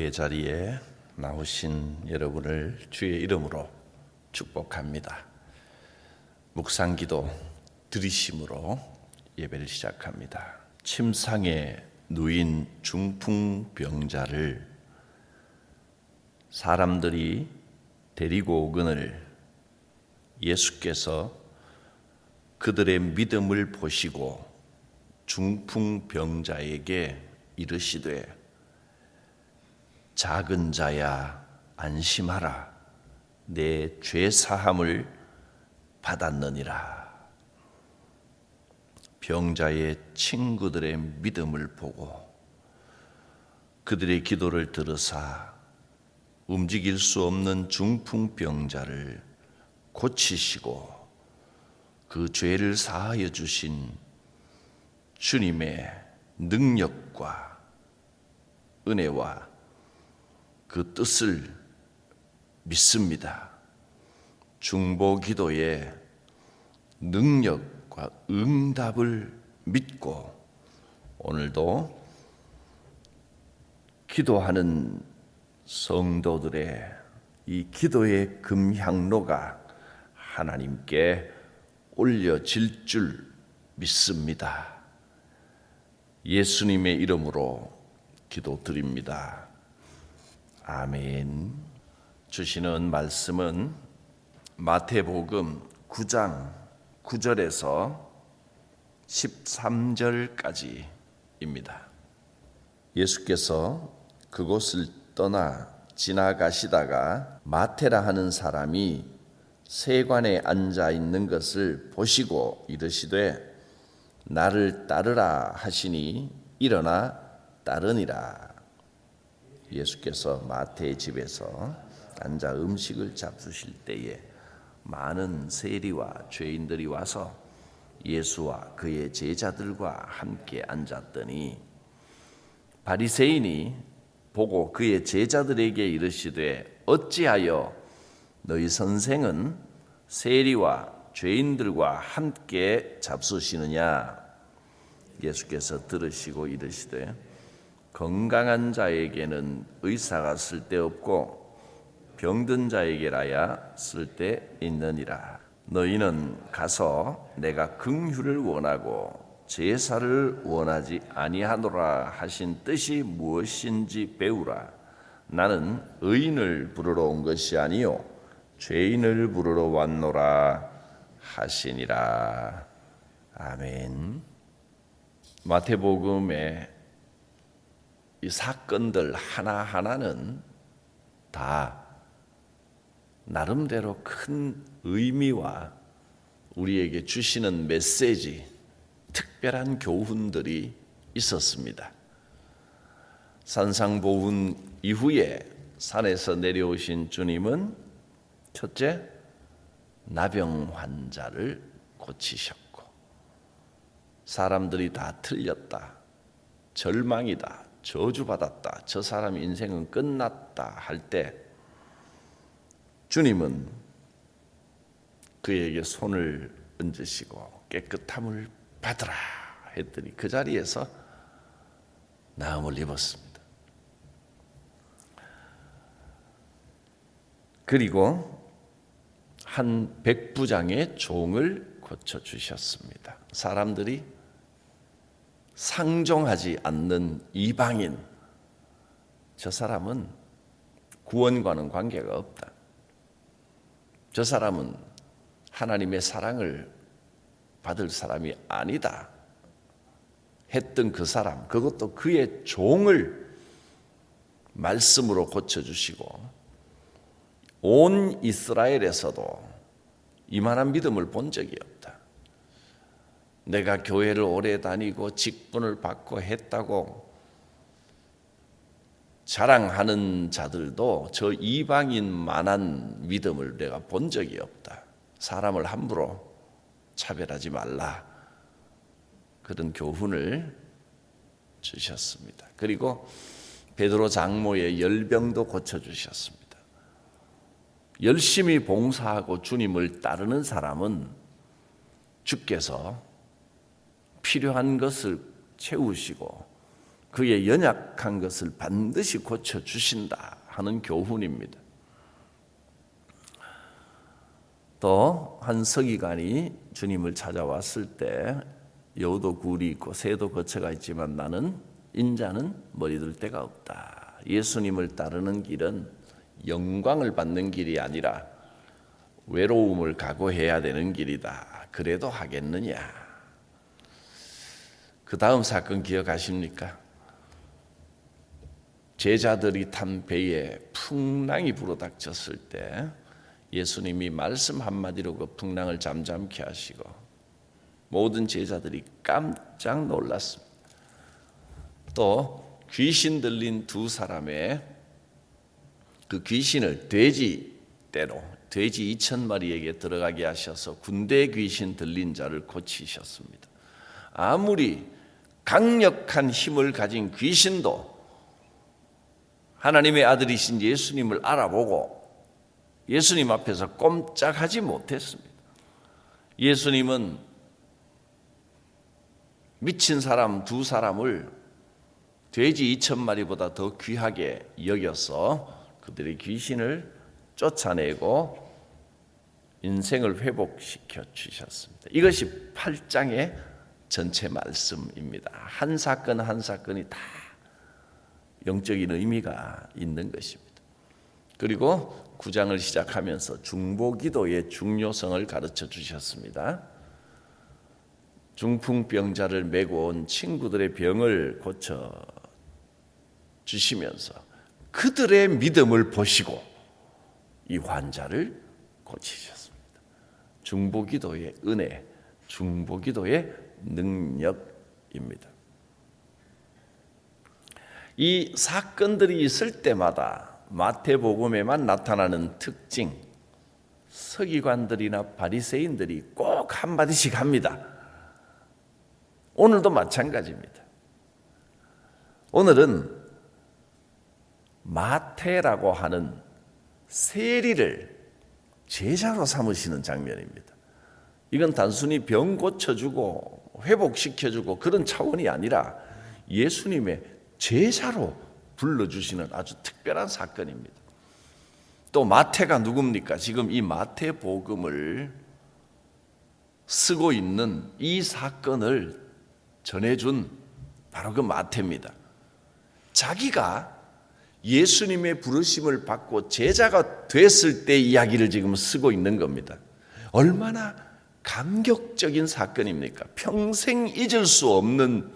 이 자리에 나오신 여러분을 주의 이름으로 축복합니다. 묵상기도 들으심으로 예배를 시작합니다. 침상에 누인 중풍병자를 사람들이 데리고 오거늘 예수께서 그들의 믿음을 보시고 중풍병자에게 이르시되 작은 자야 안심하라 내 죄사함을 받았느니라. 병자의 친구들의 믿음을 보고 그들의 기도를 들으사 움직일 수 없는 중풍병자를 고치시고 그 죄를 사하여 주신 주님의 능력과 은혜와 그 뜻을 믿습니다. 중보기도의 능력과 응답을 믿고 오늘도 기도하는 성도들의 이 기도의 금향로가 하나님께 올려질 줄 믿습니다. 예수님의 이름으로 기도드립니다. 아멘. 주시는 말씀은 마태복음 9장 9절에서 13절까지입니다. 예수께서 그곳을 떠나 지나가시다가 마태라 하는 사람이 세관에 앉아 있는 것을 보시고 이르시되 나를 따르라 하시니 일어나 따르니라. 예수께서 마태의 집에서 앉아 음식을 잡수실 때에 많은 세리와 죄인들이 와서 예수와 그의 제자들과 함께 앉았더니 바리새인이 보고 그의 제자들에게 이르시되 어찌하여 너희 선생은 세리와 죄인들과 함께 잡수시느냐. 예수께서 들으시고 이르시되 건강한 자에게는 의사가 쓸데없고 병든 자에게라야 쓸데있느니라. 너희는 가서 내가 긍휼을 원하고 제사를 원하지 아니하노라 하신 뜻이 무엇인지 배우라. 나는 의인을 부르러 온 것이 아니요 죄인을 부르러 왔노라 하시니라. 아멘. 마태복음의 이 사건들 하나하나는 다 나름대로 큰 의미와 우리에게 주시는 메시지, 특별한 교훈들이 있었습니다. 산상보훈 이후에 산에서 내려오신 주님은 첫째, 나병 환자를 고치셨고 사람들이 다 틀렸다, 절망이다, 저주받았다, 저 사람 인생은 끝났다 할 때 주님은 그에게 손을 얹으시고 깨끗함을 받으라 했더니 그 자리에서 나음을 입었습니다. 그리고 한 백부장의 종을 고쳐주셨습니다. 사람들이 상종하지 않는 이방인, 저 사람은 구원과는 관계가 없다. 저 사람은 하나님의 사랑을 받을 사람이 아니다 했던 그 사람, 그것도 그의 종을 말씀으로 고쳐주시고 온 이스라엘에서도 이만한 믿음을 본 적이 없다. 내가 교회를 오래 다니고 직분을 받고 했다고 자랑하는 자들도 저 이방인만한 믿음을 내가 본 적이 없다. 사람을 함부로 차별하지 말라. 그런 교훈을 주셨습니다. 그리고 베드로 장모의 열병도 고쳐주셨습니다. 열심히 봉사하고 주님을 따르는 사람은 주께서 필요한 것을 채우시고 그의 연약한 것을 반드시 고쳐주신다 하는 교훈입니다. 또 한 서기관이 주님을 찾아왔을 때 여우도 굴이 있고 새도 거처가 있지만 나는 인자는 머리둘 데가 없다. 예수님을 따르는 길은 영광을 받는 길이 아니라 외로움을 각오해야 되는 길이다. 그래도 하겠느냐? 그 다음 사건 기억하십니까? 제자들이 탄 배에 풍랑이 불어닥쳤을 때 예수님이 말씀 한마디로 그 풍랑을 잠잠케 하시고 모든 제자들이 깜짝 놀랐습니다. 또 귀신 들린 두 사람의 그 귀신을 돼지떼로 돼지 2,000마리에게 들어가게 하셔서 군대 귀신 들린 자를 고치셨습니다. 아무리 강력한 힘을 가진 귀신도 하나님의 아들이신 예수님을 알아보고 예수님 앞에서 꼼짝하지 못했습니다. 예수님은 미친 사람 두 사람을 돼지 2,000마리보다 더 귀하게 여겨서 그들의 귀신을 쫓아내고 인생을 회복시켜 주셨습니다. 이것이 8장의 전체 말씀입니다. 한 사건 한 사건이 다 영적인 의미가 있는 것입니다. 그리고 9장을 시작하면서 중보기도의 중요성을 가르쳐 주셨습니다. 중풍병자를 메고 온 친구들의 병을 고쳐 주시면서 그들의 믿음을 보시고 이 환자를 고치셨습니다. 중보기도의 은혜, 중보기도의 능력입니다. 이 사건들이 있을 때마다 마태복음에만 나타나는 특징, 서기관들이나 바리새인들이 꼭 한마디씩 합니다. 오늘도 마찬가지입니다. 오늘은 마태라고 하는 세리를 제자로 삼으시는 장면입니다. 이건 단순히 병 고쳐주고 회복시켜주고 그런 차원이 아니라 예수님의 제자로 불러주시는 아주 특별한 사건입니다. 또 마태가 누굽니까? 지금 이 마태복음을 쓰고 있는 이 사건을 전해준 바로 그 마태입니다. 자기가 예수님의 부르심을 받고 제자가 됐을 때 이야기를 지금 쓰고 있는 겁니다. 얼마나 감격적인 사건입니까? 평생 잊을 수 없는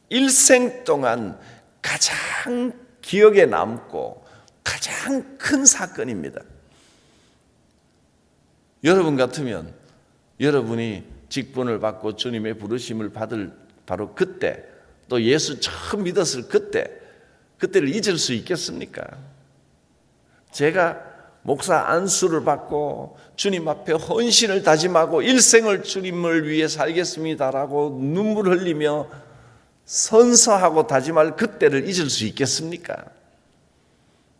일생 동안 가장 기억에 남고 가장 큰 사건입니다. 여러분 같으면 여러분이 직분을 받고 주님의 부르심을 받을 바로 그때 또 예수 처음 믿었을 그때를 잊을 수 있겠습니까? 제가 목사 안수를 받고 주님 앞에 헌신을 다짐하고 일생을 주님을 위해 살겠습니다라고 눈물 흘리며 선서하고 다짐할 그때를 잊을 수 있겠습니까?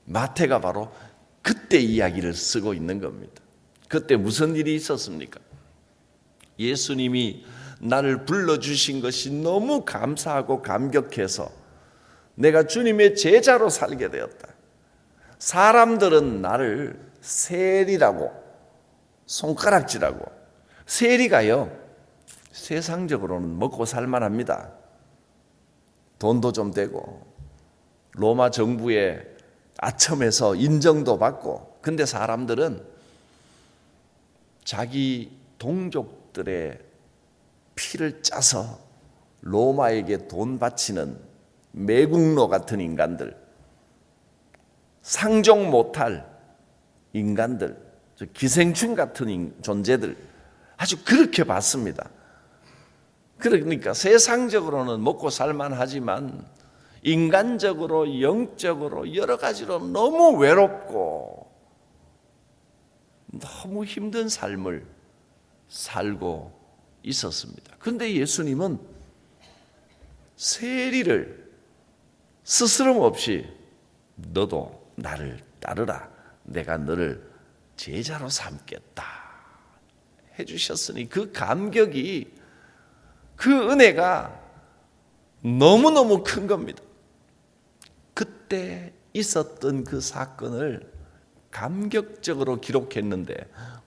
마태가 바로 그때 이야기를 쓰고 있는 겁니다. 그때 무슨 일이 있었습니까? 예수님이 나를 불러주신 것이 너무 감사하고 감격해서 내가 주님의 제자로 살게 되었다. 사람들은 나를 세리라고 손가락질하고 세리가요 세상적으로는 먹고 살만합니다. 돈도 좀 되고 로마 정부의 아첨에서 인정도 받고 근데 사람들은 자기 동족들의 피를 짜서 로마에게 돈 바치는 매국노 같은 인간들 상종 못할 인간들 기생충 같은 존재들 아주 그렇게 봤습니다. 그러니까 세상적으로는 먹고 살만하지만 인간적으로 영적으로 여러 가지로 너무 외롭고 너무 힘든 삶을 살고 있었습니다. 그런데 예수님은 세리를 스스럼 없이 너도 나를 따르라. 내가 너를 제자로 삼겠다 해주셨으니 그 감격이 그 은혜가 너무너무 큰 겁니다. 그때 있었던 그 사건을 감격적으로 기록했는데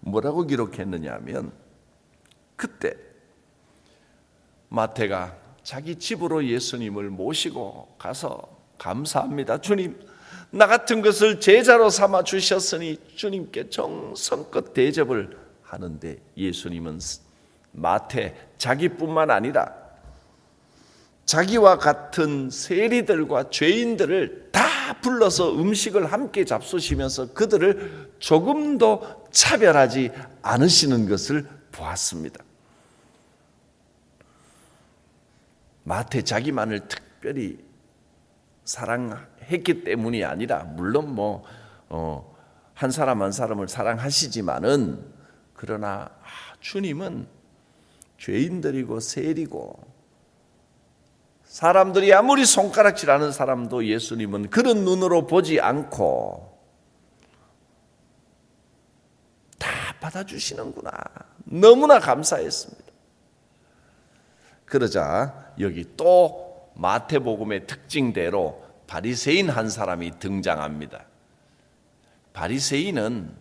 뭐라고 기록했느냐 하면, 그때 마태가 자기 집으로 예수님을 모시고 가서 감사합니다. 주님, 나 같은 것을 제자로 삼아 주셨으니 주님께 정성껏 대접을 하는데, 예수님은 마태 자기뿐만 아니라 자기와 같은 세리들과 죄인들을 다 불러서 음식을 함께 잡수시면서 그들을 조금도 차별하지 않으시는 것을 보았습니다. 마태 자기만을 특별히 사랑했기 때문이 아니라, 물론 한 사람 한 사람을 사랑하시지만은, 그러나 주님은 죄인들이고 세리고 사람들이 아무리 손가락질하는 사람도 예수님은 그런 눈으로 보지 않고 다 받아주시는구나, 너무나 감사했습니다. 그러자 여기 또 마태복음의 특징대로 바리새인 한 사람이 등장합니다. 바리새인은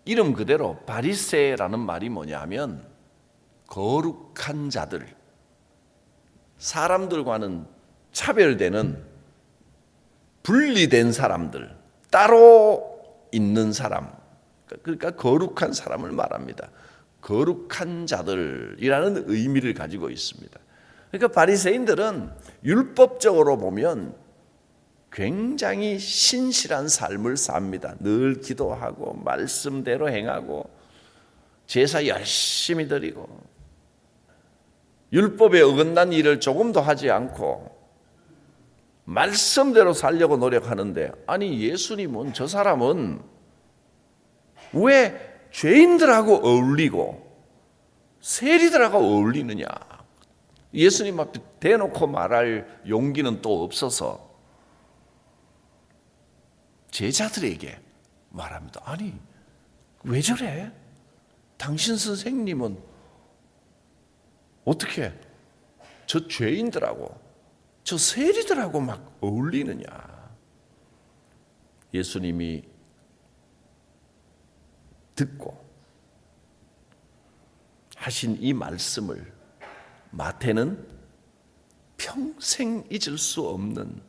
이름 그대로 바리새라는 말이 뭐냐면 거룩한 자들, 사람들과는 차별되는 분리된 사람들, 따로 있는 사람, 그러니까 거룩한 사람을 말합니다. 거룩한 자들이라는 의미를 가지고 있습니다. 그러니까 바리새인들은 율법적으로 보면 굉장히 신실한 삶을 삽니다. 늘 기도하고 말씀대로 행하고 제사 열심히 드리고 율법에 어긋난 일을 조금도 하지 않고 말씀대로 살려고 노력하는데, 아니 예수님은 저 사람은 왜 죄인들하고 어울리고 세리들하고 어울리느냐? 예수님 앞에 대놓고 말할 용기는 또 없어서 제자들에게 말합니다. 아니 왜 저래? 당신 선생님은 어떻게 저 죄인들하고 저 세리들하고 막 어울리느냐? 예수님이 듣고 하신 이 말씀을 마태는 평생 잊을 수 없는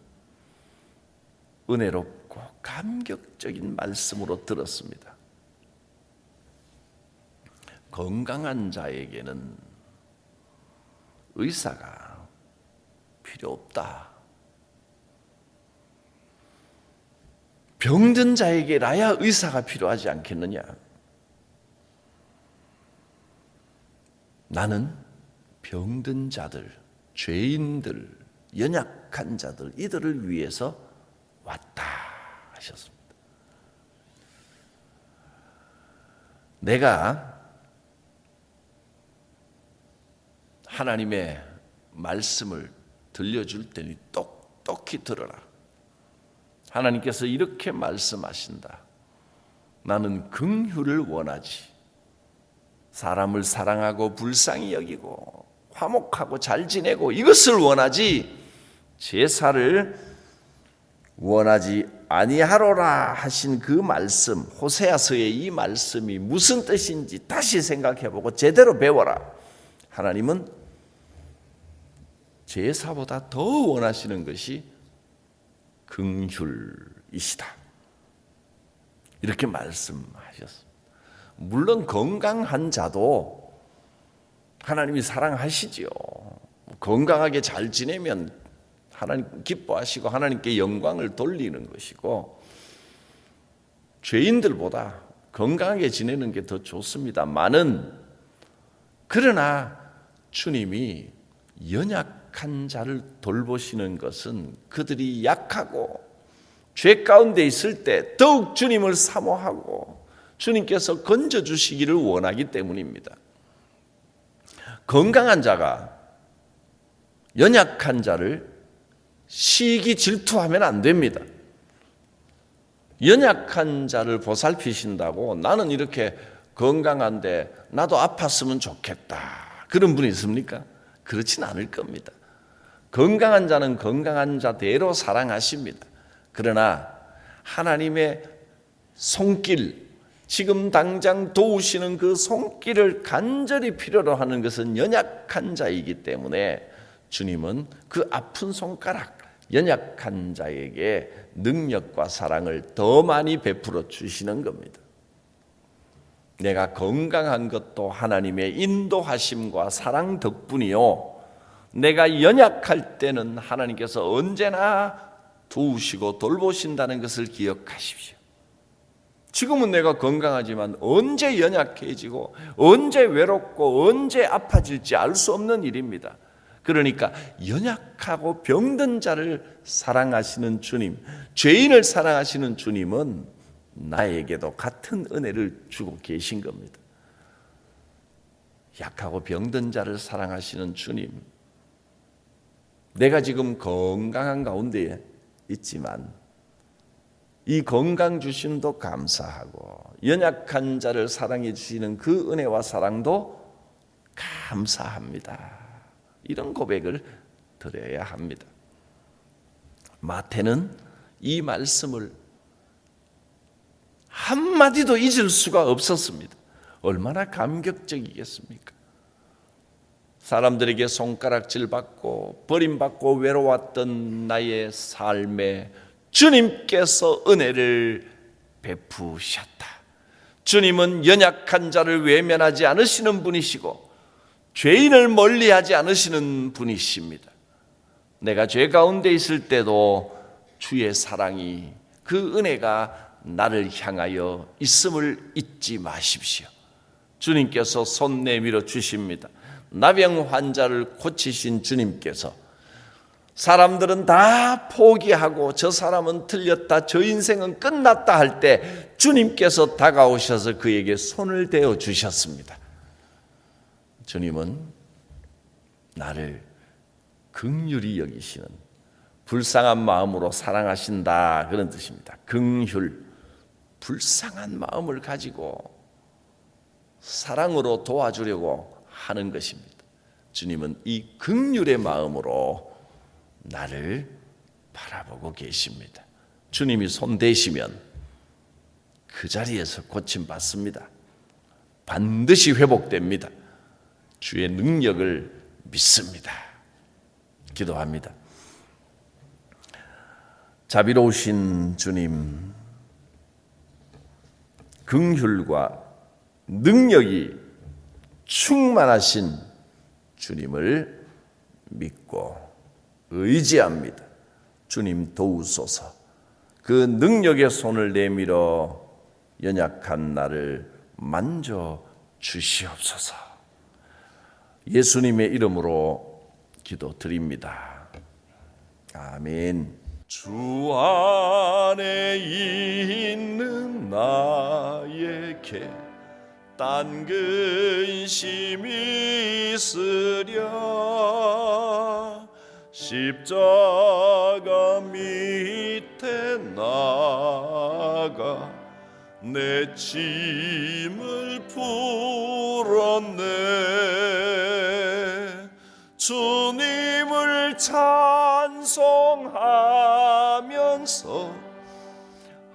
은혜롭고 감격적인 말씀으로 들었습니다. 건강한 자에게는 의사가 필요 없다. 병든 자에게라야 의사가 필요하지 않겠느냐? 나는 병든 자들, 죄인들, 연약한 자들, 이들을 위해서 왔다 하셨습니다. 내가 하나님의 말씀을 들려줄 테니 똑똑히 들어라. 하나님께서 이렇게 말씀하신다. 나는 긍휼을 원하지, 사람을 사랑하고 불쌍히 여기고 화목하고 잘 지내고 이것을 원하지 제사를 원하지 아니하노라 하신 그 말씀, 호세아서의 이 말씀이 무슨 뜻인지 다시 생각해보고 제대로 배워라. 하나님은 제사보다 더 원하시는 것이 긍휼이시다. 이렇게 말씀하셨습니다. 물론 건강한 자도 하나님이 사랑하시지요. 건강하게 잘 지내면 하나님 기뻐하시고 하나님께 영광을 돌리는 것이고, 죄인들보다 건강하게 지내는 게 더 좋습니다만은, 그러나 주님이 연약한 자를 돌보시는 것은 그들이 약하고 죄 가운데 있을 때 더욱 주님을 사모하고 주님께서 건져주시기를 원하기 때문입니다. 건강한 자가 연약한 자를 시기 질투하면 안 됩니다. 연약한 자를 보살피신다고 나는 이렇게 건강한데 나도 아팠으면 좋겠다, 그런 분이 있습니까? 그렇진 않을 겁니다. 건강한 자는 건강한 자대로 사랑하십니다. 그러나 하나님의 손길, 지금 당장 도우시는 그 손길을 간절히 필요로 하는 것은 연약한 자이기 때문에 주님은 그 아픈 손가락, 연약한 자에게 능력과 사랑을 더 많이 베풀어 주시는 겁니다. 내가 건강한 것도 하나님의 인도하심과 사랑 덕분이요, 내가 연약할 때는 하나님께서 언제나 도우시고 돌보신다는 것을 기억하십시오. 지금은 내가 건강하지만 언제 연약해지고 언제 외롭고 언제 아파질지 알 수 없는 일입니다. 그러니까 연약하고 병든 자를 사랑하시는 주님, 죄인을 사랑하시는 주님은 나에게도 같은 은혜를 주고 계신 겁니다. 약하고 병든 자를 사랑하시는 주님, 내가 지금 건강한 가운데 있지만 이 건강 주심도 감사하고 연약한 자를 사랑해 주시는 그 은혜와 사랑도 감사합니다. 이런 고백을 드려야 합니다. 마태는 이 말씀을 한마디도 잊을 수가 없었습니다. 얼마나 감격적이겠습니까? 사람들에게 손가락질 받고 버림받고 외로웠던 나의 삶에 주님께서 은혜를 베푸셨다. 주님은 연약한 자를 외면하지 않으시는 분이시고 죄인을 멀리하지 않으시는 분이십니다. 내가 죄 가운데 있을 때도 주의 사랑이, 그 은혜가 나를 향하여 있음을 잊지 마십시오. 주님께서 손 내밀어 주십니다. 나병 환자를 고치신 주님께서 사람들은 다 포기하고 저 사람은 틀렸다, 저 인생은 끝났다 할 때 주님께서 다가오셔서 그에게 손을 대어 주셨습니다. 주님은 나를 긍휼히 여기시는, 불쌍한 마음으로 사랑하신다, 그런 뜻입니다. 긍휼, 불쌍한 마음을 가지고 사랑으로 도와주려고 하는 것입니다. 주님은 이 긍휼의 마음으로 나를 바라보고 계십니다. 주님이 손 대시면 그 자리에서 고침받습니다. 반드시 회복됩니다. 주의 능력을 믿습니다. 기도합니다. 자비로우신 주님, 긍휼과 능력이 충만하신 주님을 믿고 의지합니다. 주님 도우소서. 그 능력의 손을 내밀어 연약한 나를 만져 주시옵소서. 예수님의 이름으로 기도드립니다. 아멘. 주 안에 있는 나에게 딴 근심이 있으랴. 십자가 밑에 나가 내 짐을 풀었네. 주님을 찬송하면서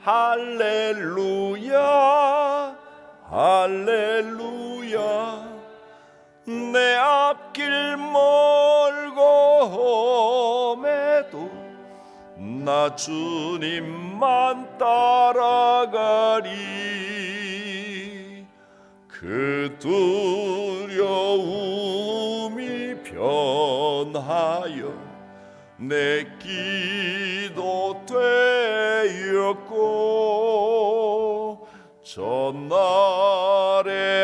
할렐루야 할렐루야. 내 앞길 멀고 험해도 나 주님만 따라가리. 그 두려움이 변하여 내 기도 되었고 전날의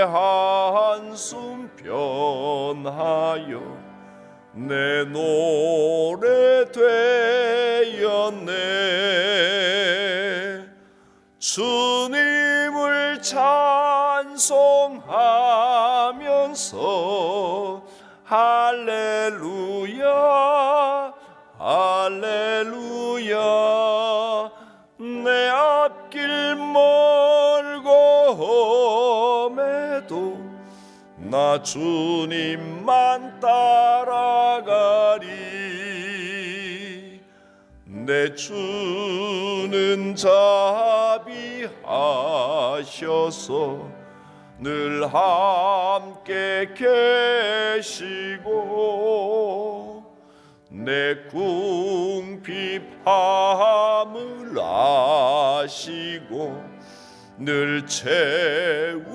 한숨 변하여 내 노래 되었네. 주님을 찬송하면서 할렐루야 할렐루야. 내 앞길 멀고 험해도 나 주님만 따라가리. 내 주는 자비하셔서 늘 함께 계시고 내 궁핍함을 아시고 늘 채워주시네.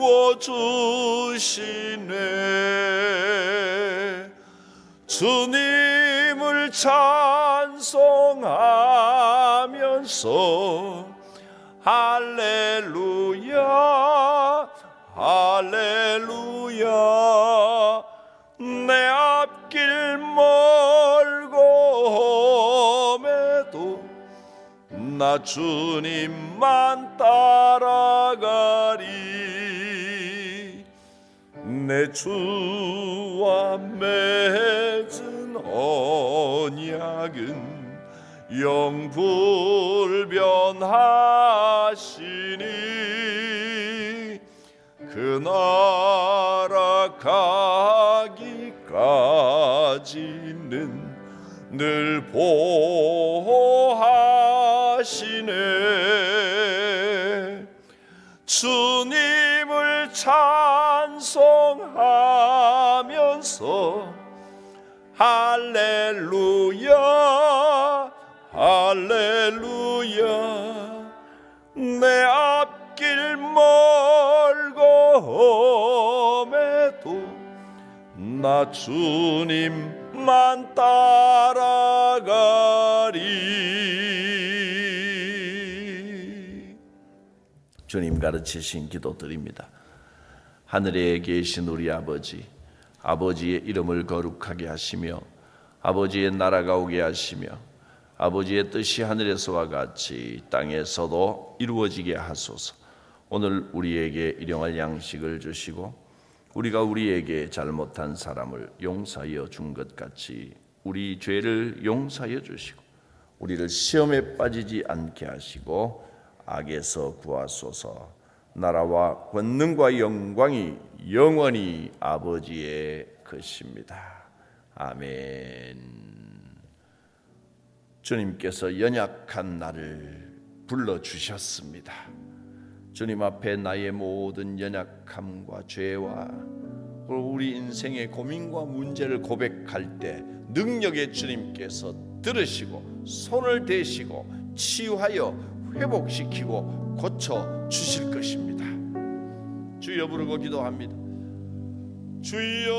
주님을 찬송하면서 할렐루야 할렐루야. 내 앞길 멀고 험해도 나 주님만 따라가리. 내 주와 맺은 언약은 영불변하시니 그 나라 가기까지는 늘 보호하시네. 주님을 찬송하면서 할렐루야 할렐루야. 내 앞길 멀고 험해도 나 주님만 따라가리. 주님 가르치신 기도드립니다. 하늘에 계신 우리 아버지, 아버지의 이름을 거룩하게 하시며 아버지의 나라가 오게 하시며 아버지의 뜻이 하늘에서와 같이 땅에서도 이루어지게 하소서. 오늘 우리에게 일용할 양식을 주시고 우리가 우리에게 잘못한 사람을 용서하여 준 것 같이 우리 죄를 용서하여 주시고 우리를 시험에 빠지지 않게 하시고 악에서 구하소서. 나라와 권능과 영광이 영원히 아버지의 것입니다. 아멘. 주님께서 연약한 나를 불러주셨습니다. 주님 앞에 나의 모든 연약함과 죄와 우리 인생의 고민과 문제를 고백할 때 능력의 주님께서 들으시고 손을 대시고 치유하여 회복시키고 고쳐 주실 것입니다. 주여 부르고 기도합니다. 주여